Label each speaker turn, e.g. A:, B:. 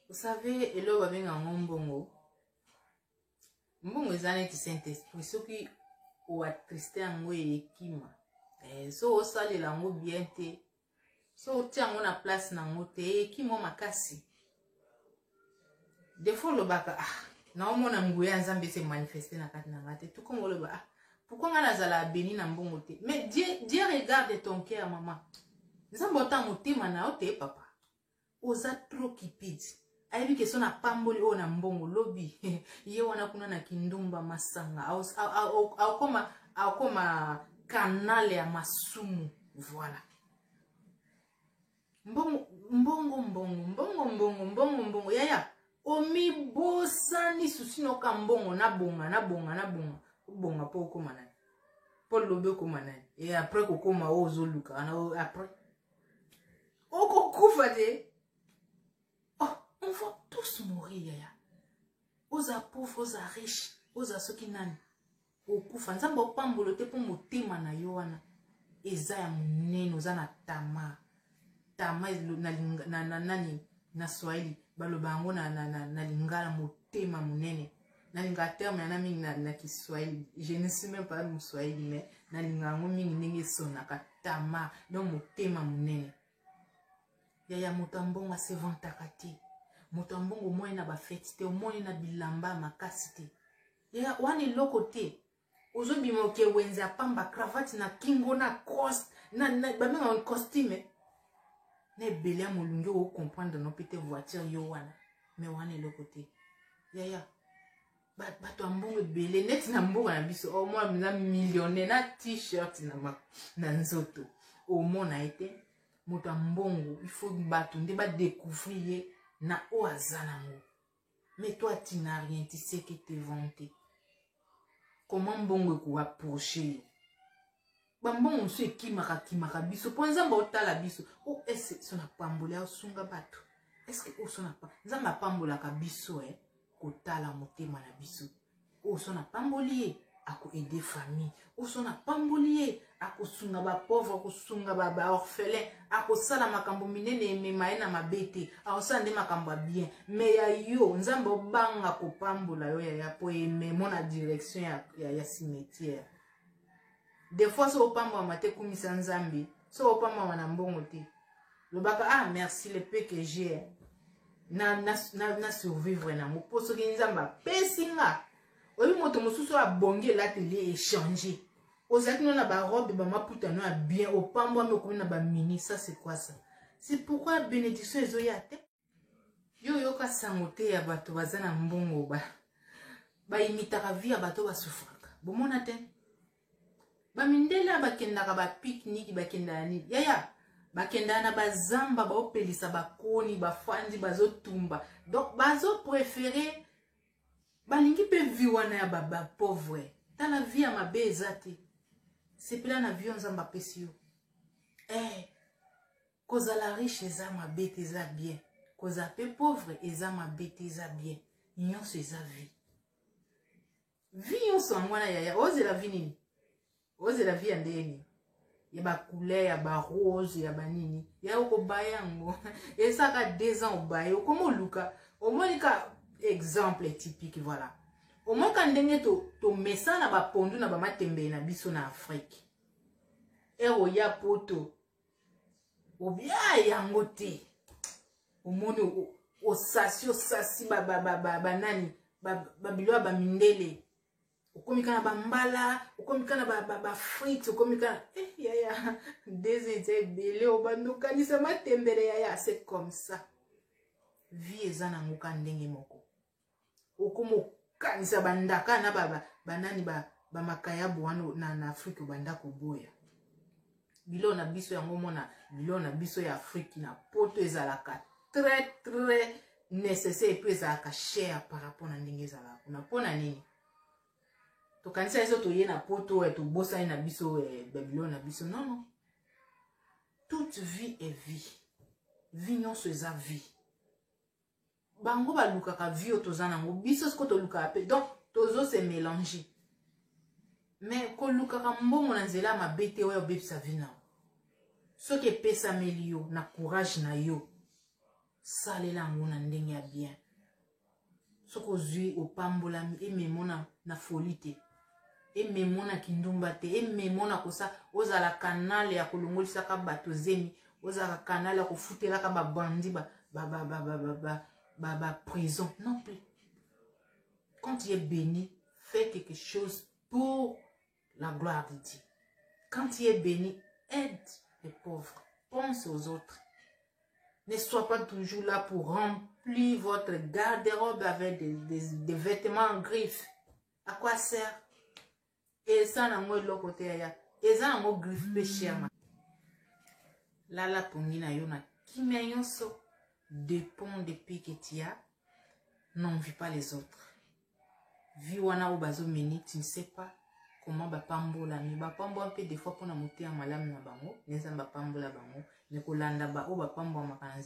A: Vous savez, et là, on va un mbongo. Mbongo est un Saint-Esprit. Ce qui ou attristé en moi et kima. So, ça, les langues bien te. So, tiens, on a place dans mon te. Qui m'a makasi. Des fois, le baka, non, mon amoué, en Zambie, s'est manifesté dans la tête. Tout comme le baka. Pourquoi on a la béni dans mbongo te? Mais Dieu regarde ton cœur, maman. Zambie, autant mon te, mana, ote, papa. Oza trop kipid. Aibi ke sona pamboli o na mbongo lobi. Ye wana kuna na kindumba masanga. Au koma kanale ya masumu. Voilà. Mbongo. Yaya. Omi bosa ni susino ka mbongo na bonga. Bonga po koma nani. Paul lobe koma nani. Et après kokoma ozo luka. Après. Oko kufa de. On va tous mourir, yaya. Oza pauvres, oza riches, oza soki nani. Okufa, nzambo pambolo te po motema na yo wana. Eza ya munene, oza na tama. Tama na nani na Swahili. Baloba yango na lingala motema munene. Na lingala terme yana mingi na Kiswahili. Je ne sais même pas mu Swahili, mais na lingala yango mingi ndenge sonaka tama. Donc motema munene. Yaya motambonga se vantaka te. Motambongo moye na ba fête te, moye na bilamba makasi te. Ya wani loko te. Ozo bimo ke wenza pamba cravate na kingo na cross na ba menga en costume. Na belia molungi o comprendre no pete voiture yo wana. Mais wani loko te. Ya. Ba to mbongo bele net na mbongo na biso. O moi na millionnaire na t-shirt na nzoto. O mona ete motambongo il faut bato nde ba découvrir na oazanango. Mais toi, tu n'as rien, tu sais que t'es vanté. Comment mbongo ko approcher? Mbongo so kimaka biso. Po nzamba otala biso. O est-ce so na pambola o sunga bato? Est-ce que o so na pa? Nzamba pambola ka biso ko tala motema na biso. O so na pambolier ako aider famille. O so na pambolier ako sunga ba pauvre, ako sunga ba orphelin, ako sala makambo minene mema na mabete, ako sande makambo bien. Mais ya yo nzambe obanga ko pambola yo ya po ememo na direction ya cimetière. Des fois so opamba mate kumisa nzambe, so opamba na mbongo te. Lobaka merci le peu que j'ai. Na survivre na mo poso ki nzamba pesinga. Oyi moto mosusu a bonge l'atelier échanger. Ozaki na ba robe ba maputa no bien au pambo me comme na ba mini, ça c'est quoi ça? C'est pourquoi bénédiction ezoyate. Yo ka sangote ya bato bazana mbongo ba imitaka vie ya bato ba souffraka. Bomona te. Ba mindela ba kendaka ba pique-nique ba kendana ni. Yaya ba kendana ba zamba ba opelisa ba koni ba fandi bazotumba. Donc bazo préférer balingi pe vie wana ya ba pauvre. Dans la vie à ma bezate. C'est plein d'avions en ma pesio. Cause à la riche, eza ma bête, eza bien. Cause à peu pauvre, eza ma bête, eza bien. Nyon se eza vie. Vie yon son mwana yaya. Ose la vie nini? Ose la vie andeni. Yaba couleur, yaba rose, yaba nini. Ya oko bayango. Et ça ka 2 ans au bayo. Comment luka? Au moins exemple typique, voilà. Au moins quand ndenge to mesa na ba pondu na ba matembe na biso na Afrique. O ya poto. O bia yango te. O moni o sasi ba nani ba bilwa ba mindele. O komika na ba mbala, o komika na ba frites, o komika yaya des belé o bando kanisa matembele yaya, c'est comme ça. Vie ezana ngoka ndenge moko. O komo kanisa bandaka na banani ba makayabu wano na Afrique bandako boya. Bilo na biso yango mona, bilo na biso ya Afrique na poto ezalaka très nécessaire et puis ezalaka cher par rapport na ndenge ezalaka. Na pona nini? To kanisa eso to ye na poto to bosa na biso bilo na biso non. Toute vie est vie. Vie non se za vie. Bango ba lukaka vie otozana ngo biso sko to luka pe. Donc tozo se mélanger. Mais ko lukaka mbongo na nzela ma bete oyo bebisa vie na. Ce qui pesa melio na courage na yo. salela yango na ndenge ya bien. Soki ozwi opambolami ememona na folie te, ememona kindumba te, ememona kosa ozala kanal ya kolongolisaka bato zemi, ozala kanal ya kofutelaka babandi prison. Non plus. Quand tu es béni, fais quelque chose pour la gloire de Dieu. Quand tu es béni, aide les pauvres. Pense aux autres. Ne sois pas toujours là pour remplir votre garde-robe avec des vêtements en griffes. À quoi sert? Et ça, n'a pas l'autre côté. Et ça, n'a pas griffe péché. Là, la pongina yona. Qui m'a so dépend depuis que tu as. Non, vis pas les autres. Vis wana ou bazo meni, tu ne sais pas comment bapambola. Mais bapambola un peu des fois pour na monter en malam na bango. Les gens bapambola bango. Mais kolanda ba o bapambola makanzi.